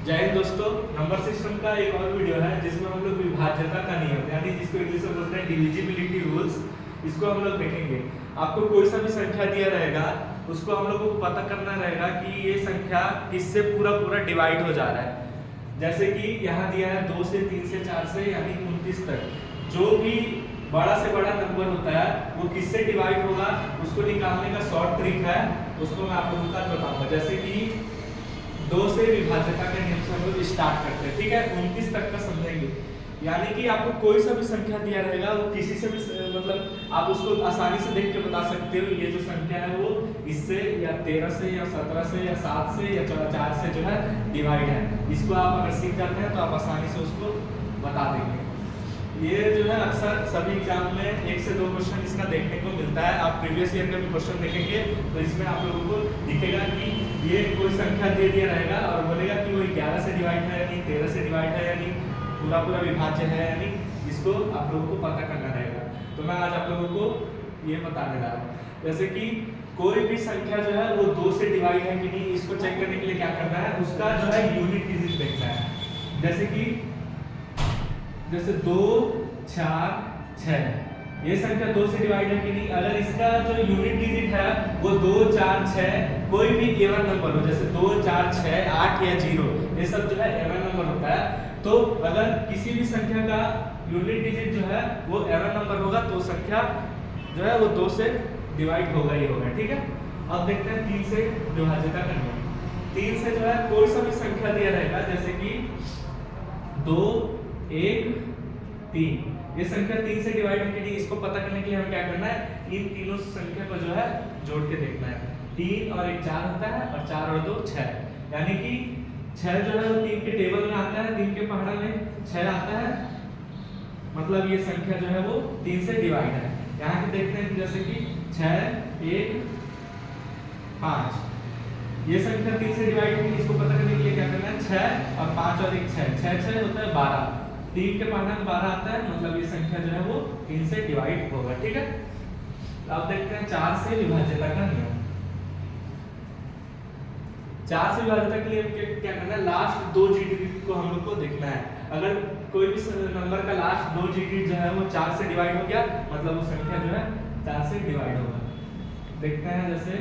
जय हिंद दोस्तों। Number system का एक और वीडियो है जिसमें हम लोग विभाज्यता का नियम यानी जिसको इंग्लिश में बोलते हैं डिविजिबिलिटी रूल्स, इसको हम लोग देखेंगे। आपको कोई सा भी संख्या दिया रहेगा उसको हम लोगों को पता करना रहेगा कि ये संख्या किससे पूरा पूरा डिवाइड हो जा रहा है। जैसे कि यहाँ दिया है 2 से 3 से 4 से यानी 29 तक। जो भी बड़ा से बड़ा नंबर होता है वो किससे डिवाइड होगा उसको निकालने का शॉर्ट ट्रिक है, उसको मैं आप लोगों को बताऊंगा। जैसे कि 2 से विभाज्यता के नियम से हम लोग स्टार्ट करते हैं, ठीक है। 29 तक का समझेंगे। यानी कि आपको कोई सा भी संख्या दिया रहेगा वो किसी से भी मतलब आप उसको आसानी से देख के बता सकते हो ये जो संख्या है वो इससे या 13 से या 17 से या 7 से या 4 से जो है डिवाइड है। इसको आप अगर सीख जाते हैं तो आप आसानी से उसको बता देंगे। ये जो है अक्सर सभी एग्जाम में 1 से 2 क्वेश्चन इसका देखने को मिलता है। आप प्रीवियस ईयर का भी क्वेश्चन देखेंगे तो इसमें आप लोगों को दिखेगा कि ये कोई संख्या दे दिया रहेगा और बोलेगा कि वो 11 से डिवाइड है यानी 13 से डिवाइड है यानी पूरा पूरा विभाज्य है, यानी इसको आप लोगों को पता करना रहेगा। तो मैं आज आप लोगों को ये बताने जा रहा हूँ। जैसे कि कोई भी संख्या जो है वो 2 से डिवाइड है कि नहीं, इसको चेक करने के लिए क्या करना है, उसका जो है यूनिट डिजिट देखना है। जैसे 2 4 6 ये संख्या 2 से डिवाइड है कि नहीं। अगर इसका जो यूनिट डिजिट है वो 2 4 6 कोई भी इवन नंबर हो, जैसे 2 4 6 8 या 0, ये सब जो है इवन नंबर होता है। तो अगर किसी भी संख्या का यूनिट डिजिट जो है वो इवन नंबर होगा तो संख्या जो है वो 2 से डिवाइड होगा ही होगा, ठीक है। अब देखते हैं 3 से विभाज्यता का नियम। 3 से जो है कोई सा भी संख्या दिया रहेगा, जैसे कि 2 1 3, ये संख्या 3 से डिवाइड है कि नहीं, इसको पता करने के लिए हमें क्या करना है, इन तीनों संख्या को जो है जोड़ के देखना है। 3 और 1 4 होता है और 4 और 2 6, यानी कि 6 जो है वो 3 के टेबल में आता है, 3 के पहाड़ा में 6 आता है, मतलब ये संख्या जो है वो 3 से डिवाइड है। यहाँ पे देखते हैं जैसे कि 6 1 5, ये संख्या 3 से डिवाइड है, इसको पता करने के लिए क्या करना है, 6 और 5 और 1 6 6 6 होता है 12, 3 के पहाड़ा में 12 आता है, मतलब ये संख्या जो है वो 3 से डिवाइड होगा, ठीक है। अब देखते हैं 4 से विभाज्यता का नियम। 4 से विभाज्यता के लिए क्या करना है, लास्ट 2 डिजिट को हम लोग को देखना है। अगर कोई भी नंबर का लास्ट 2 डिजिट जो है वो 4 से डिवाइड हो गया, मतलब वो संख्या जो है 4 से डिवाइड होगा। देखते हैं जैसे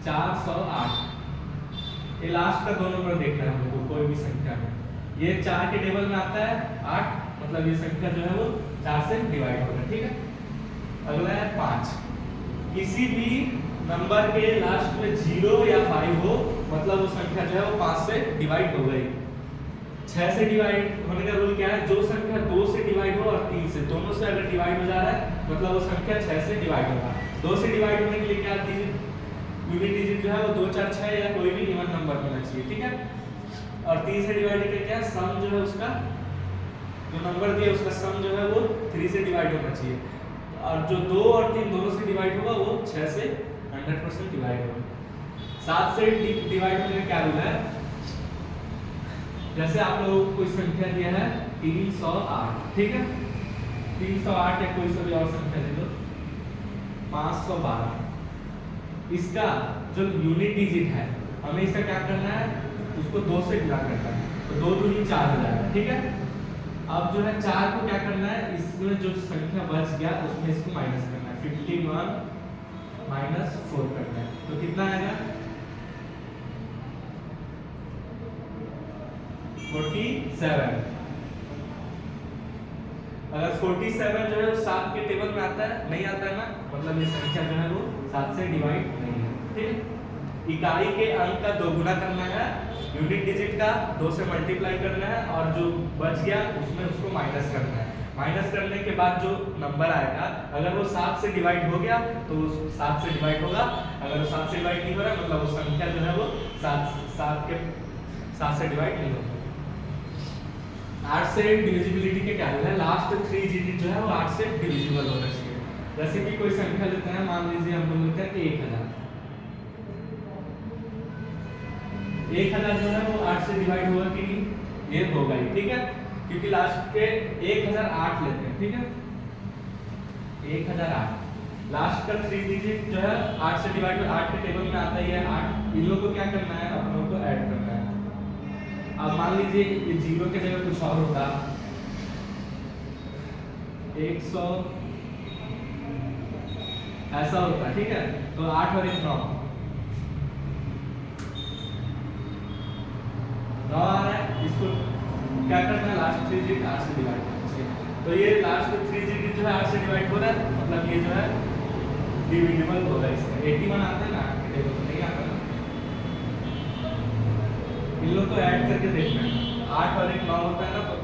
408, ये लास्ट का 2 नंबर देखना है हमको कोई भी संख्या में। ये 4 के टेबल में आता है 8, मतलब ये संख्या जो है वो 4 से डिवाइड होगा, ठीक है। अगला है 5, किसी भी नंबर के लास्ट में 0 या 5 हो, मतलब वो संख्या जो है वो 5 से डिवाइड हो गई। 6 से डिवाइड होने का रूल क्या है, जो संख्या 2 से डिवाइड हो और 3 से, दोनों से अगर डिवाइड हो जा रहा है मतलब वो संख्या 6 से डिवाइड होगा। 2 से डिवाइड होने के लिए क्या यूनिट डिजिट जो है वो 2 4 6 या कोई भी इवन नंबर होना चाहिए, ठीक है। और 3 से डिवाइड करके क्या सम जो है उसका जो नंबर दिया उसका सम जो है वो 3 से डिवाइड होना चाहिए, और जो 2 और 3 दोनों से डिवाइड होगा वो 6 से 100% डिवाइड होगा। 7 से डिवाइड होने का क्या रूल है, जैसे आप लोगों को कोई संख्या दिया है 308, ठीक है, 308 या कोई सा भी और संख्या दे दो 512, इसका जो यूनिट डिजिट है हमें इसका क्या करना है, उसको 2 से गुणा करना है, तो 2 दूनी 4 हो जाएगा, ठीक है। अब जो है 4 को क्या करना है, इसमें जो संख्या बच गया उसमें इसको माइनस करना है, 51 माइनस 4 करना है, तो कितना आएगा 47। अगर 47 जो है वो 7 के टेबल में आता है, नहीं आता है ना, मतलब ये संख्या जो है वो 7 से डिवाइड नहीं है, ठीक है। इकाई के अंक का 2 गुना करना है, यूनिट डिजिट का 2 से मल्टीप्लाई करना है, और जो बच गया उसमें उसको माइनस करना है। माइनस करने के बाद जो नंबर आएगा अगर वो 7 से डिवाइड हो गया तो 7 से डिवाइड होगा, अगर वो 7 से डिवाइड नहीं हो रहा मतलब वो संख्या जो है वो 7 से डिवाइड नहीं होगा। 8 से डिविजिबिलिटी के क्या है, लास्ट 3 डिजिट जो है वो 8 से डिविजिबल होना चाहिए। जैसे कि कोई संख्या लेते हैं, मान लीजिए हम लोग लेते हैं 1000, 1000 जो है वो 8 से डिवाइड होगा कि नहीं, ये होगा ही, ठीक है, क्योंकि लास्ट के 1008 लेते हैं, ठीक है। 1008 लास्ट का 3 डिजिट जो है 8 से डिवाइड, 8 के टेबल में आता ही है 8, इन लोगों को क्या करना है, अपनों को ऐड करना है। अब मान लीजिए ये 0 के जगह कुछ और होता, 100 ऐसा होता, ठीक है। तो 8 और 1 9 9 आ रहा है, इसको क्या करना है, लास्ट 3 डिजिट 8 से डिवाइड करना चाहिए। तो ये लास्ट 3 डिजिट जो है 8 से डिवाइड हो रहा है, मतलब ये जो है डिविजिबल होगा इसका। 81 आता है ना टेबल में, नहीं आता ना, इन लोग को ऐड करके देखना है। 8 और 1 9 होता है ना, तो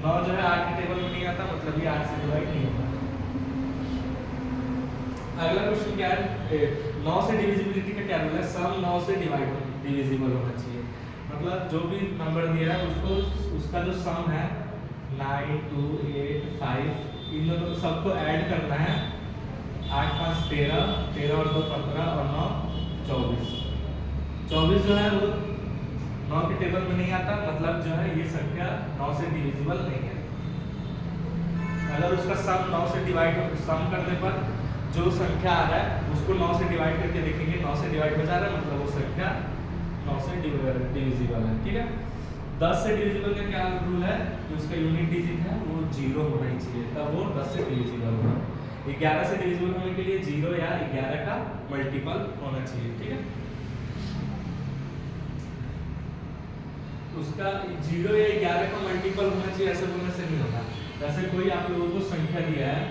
9 जो है 8 के टेबल में नहीं आता, मतलब ये 8 से डिवाइड नहीं होगा। अगला क्वेश्चन क्या है, 9 से डिविजिबिलिटी का क्या रूल है, सम 9 से डिविजिबल होना चाहिए। मतलब जो भी नंबर दिया है उसको, उसका जो सम है 9 2 8 5 इन दोनों सबको ऐड करना है। 8 5 13, 13 और 2 15 और 9 24। 24 जो है वो 9 के टेबल में नहीं आता, मतलब जो है ये संख्या 9 से डिविजिबल नहीं है। अगर उसका सम 9 से डिवाइड, सम करने पर जो संख्या आ रहा है उसको 9 से डिवाइड करके देखेंगे, 9 से डिवाइड हो जा रहा है, मतलब वो संख्या 9 से डिविजिबल है, ठीक है। 10 से डिविजिबल का क्या रूल है कि उसका यूनिट डिजिट है वो 0 होना ही चाहिए, तब वो 10 से डिविजिबल होगा। 11 से डिविजिबल होने के लिए 0 या 11 का मल्टीपल होना चाहिए, ठीक है। उसका 0 या 11 का मल्टीपल होना चाहिए ऐसे बोलने से नहीं होता। जैसे कोई आप लोगों को संख्या दिया है,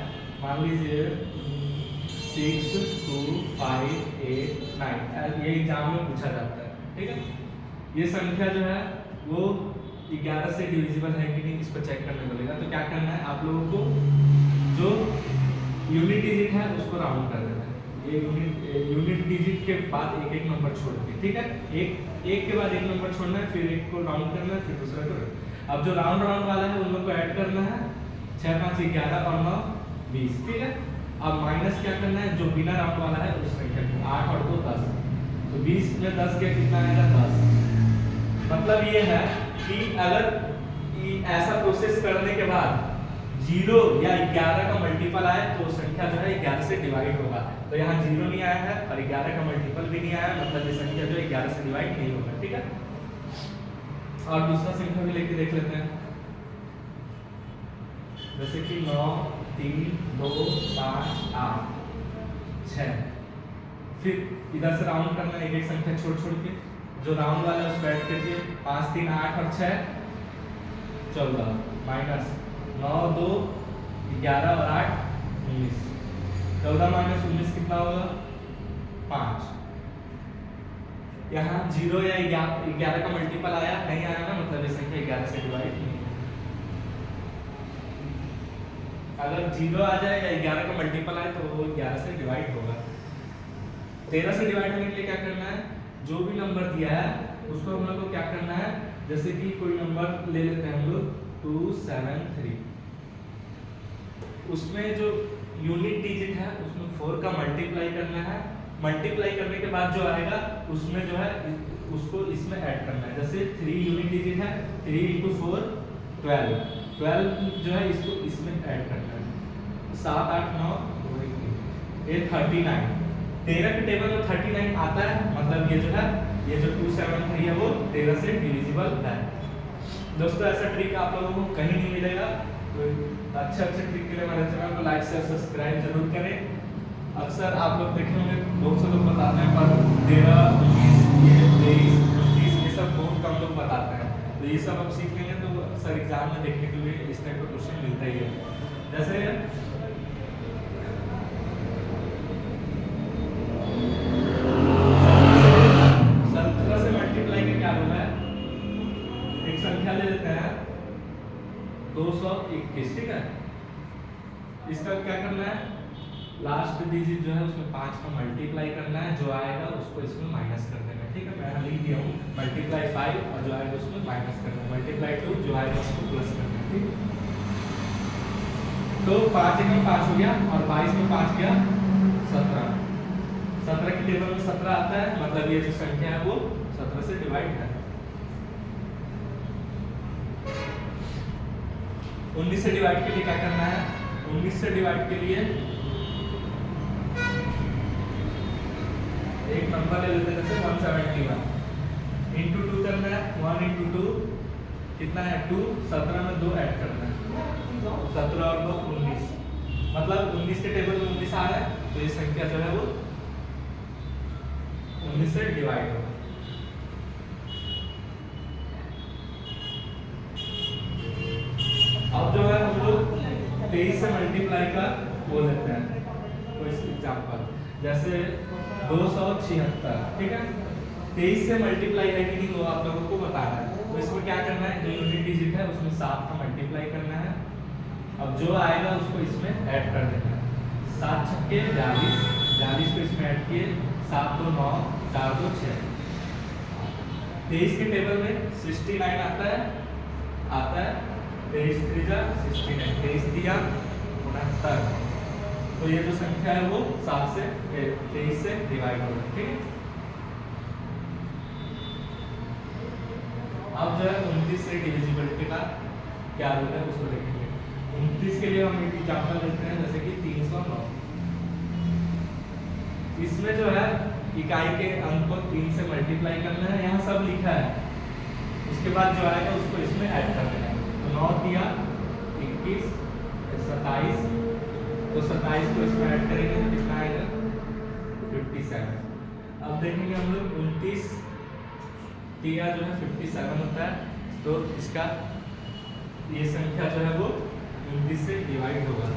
मान लीजिए 6 2 5 8 9, ये एग्जाम में पूछा जाता है, ठीक है। ये संख्या जो है वो 11 से डिविजिबल है कि नहीं, इस पर चेक करने मिलेगा। तो क्या करना है, आप लोगों को जो यूनिट डिजिट है उसको राउंड कर देना है। ये यूनिट डिजिट के बाद एक एक नंबर छोड़ के, ठीक है। एक के बाद एक नंबर छोड़ना है, फिर एक को राउंड करना है, फिर दूसरा को। अब जो राउंड वाला है उन लोग को ऐड करना है, 6 5 11 और 9 20, ठीक है। अब माइनस क्या करना है, जो बिना राउंड वाला है उस संख्या को, 8 और 2 10, तो 20 में 10 गया कितना आएगा 10। मतलब ये है कि अगर ऐसा प्रोसेस करने के बाद 0 या 11 का मल्टीपल आए तो संख्या जो है 11 से डिवाइड होगा। तो यहाँ 0 नहीं आया है और 11 का मल्टीपल भी नहीं आया, मतलब ये संख्या जो है 11 से डिवाइड नहीं होगा, ठीक है। और दूसरा संख्या भी लेके देख लेते हैं, जैसे कि 9 3 2 5 8 6। फिर इधर से राउंड करना है, एक एक संख्या छोड़ छोड़ के, जो राउंड वाला है उसको ऐड कीजिए, 5 3 8 और 6 14, माइनस 9 2 11 और 8 19, 14 माइनस 19 कितना होगा 5। यहाँ 0 या 11 का मल्टीपल आया नहीं आया ना, मतलब ये संख्या 11 से डिवाइड नहीं है। अगर 0 आ जाए या 11 का मल्टीपल आए तो वो 11 से डिवाइड होगा। 13 से डिवाइड होने के लिए क्या करना है, जो भी नंबर दिया है उसको हम लोग को क्या करना है, जैसे कि कोई नंबर ले लेते हैं हम लोग 273, उसमें जो यूनिट डिजिट है उसमें 4 का मल्टीप्लाई करना है। मल्टीप्लाई करने के बाद जो आएगा उसमें जो है उसको इसमें ऐड करना है। जैसे 3 यूनिट डिजिट है, 3 × 4 12, 12 जो है इसको इसमें ऐड करना है, 7 8 9 ये 39। 13 के टेबल में 39 आता है, मतलब ये जो है ये जो 273 है वो 13 से डिविजिबल है। दोस्तों ऐसा ट्रिक आप लोगों को कहीं नहीं मिलेगा, तो अच्छे ट्रिक के लिए हमारे चैनल को लाइक शेयर सब्सक्राइब जरूर करें। अक्सर आप लोग देखे होंगे बहुत से लोग बताते हैं, पर 13 20 23 29 ये सब बहुत कम लोग बताते हैं। तो ये सब आप सीख लेंगे तो अक्सर एग्जाम में देखने के लिए इस टाइप का क्वेश्चन मिलता ही है। जैसे 17 से मल्टीप्लाई का क्या रूल है, एक संख्या ले लेते हैं 221, ठीक है। इसका क्या करना है, लास्ट डिजिट जो है उसमें 5 का मल्टीप्लाई करना है, जो आएगा उसको इसमें माइनस कर देना है, ठीक है। मैं लिख दिया हूँ मल्टीप्लाई 5 और जो आएगा उसमें माइनस करना है, मल्टीप्लाई 2 जो आएगा उसको प्लस करना है, ठीक है। तो 5 में 5 हो गया और 22 में 5 गया 17। 17 के टेबल में 17 आता है, मतलब ये जो संख्या है वो 17 से डिवाइड है। 19 से डिवाइड के लिए क्या करना है, 19 से डिवाइड के लिए एक नंबर ले लेते हैं, जैसे 171। इंटू 2 करना है, 1 इंटू 2 कितना है 2, 17 में 2 ऐड करना है, 17 और 2 19, मतलब 19 के टेबल में 19 आ रहा है, तो ये संख्या जो है वो 19 से डिवाइड होगा। अब जो है हम लोग 23 से मल्टीप्लाई का वो लेते हैं, कोई एग्जाम्पल जैसे 276, ठीक है। 23 से मल्टीप्लाई है कि नहीं वो आप लोगों को बताना है। तो इसमें क्या करना है, जो यूनिट डिजिट है उसमें 7 का मल्टीप्लाई करना है, अब जो आएगा उसको इसमें ऐड कर देना है। 7 छक्के 42, 42 को इसमें ऐड किए, 7 2 9, 4 2 6। 23 के टेबल में 69 आता है 23 3 जा 69, 23 दिया 69, तो ये जो संख्या है वो 7 से 23 से डिवाइड होगा, ठीक है। अब जो है 29 से डिविजिबिलिटी का क्या रूल है उसको देखेंगे। 29 के लिए हम एक एग्जांपल लेते हैं, जैसे कि 309। इसमें जो है इकाई के अंक को 3 से मल्टीप्लाई करना है, यहाँ सब लिखा है, उसके बाद जो आएगा उसको इसमें ऐड कर देना है। तो 9 दिया 21, 27, तो 27 को इसमें ऐड करेंगे तो कितना आएगा 57। अब देखेंगे हम लोग 29 दिया जो है 57 होता है, तो इसका ये संख्या जो है वो 29 से डिवाइड होगा।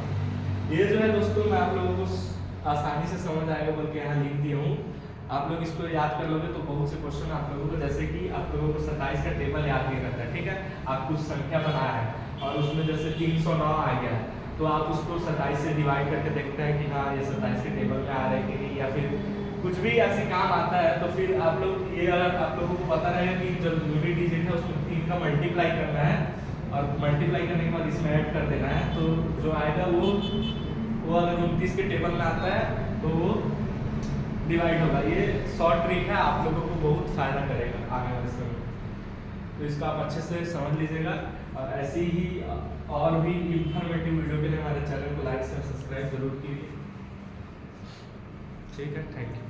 ये जो है दोस्तों मैं आप लोगों को आसानी से समझ आएगा बोल के यहाँ लिख दिया हूँ, आप लोग इसको याद कर लोगे तो बहुत से क्वेश्चन आप लोगों को, जैसे कि आप लोगों को 27 का टेबल याद नहीं रहता है, ठीक है। आप कुछ संख्या बनाया है और उसमें जैसे 309 आ गया, तो आप उसको 27 से डिवाइड करके देखते हैं कि हाँ ये 27 के टेबल में आ रहा है कि नहीं, या फिर कुछ भी ऐसे काम आता है, तो फिर आप लोग ये अगर आप लोगों को पता रहेगा कि जो यूनिट डिजिट है उसमें 3 का मल्टीप्लाई करना है और मल्टीप्लाई करने के बाद इसमें ऐड कर देना है, तो जो आएगा वो अगर 29 के टेबल में आता है तो वो डिवाइड होगा। ये शॉर्ट ट्रिक है, आप लोगों को बहुत फायदा करेगा आने वाले समय में, तो इसको आप अच्छे से समझ लीजिएगा। और ऐसी ही और भी इंफॉर्मेटिव वीडियो के लिए हमारे चैनल को लाइक से सब्सक्राइब जरूर कीजिए, ठीक है। Thank you.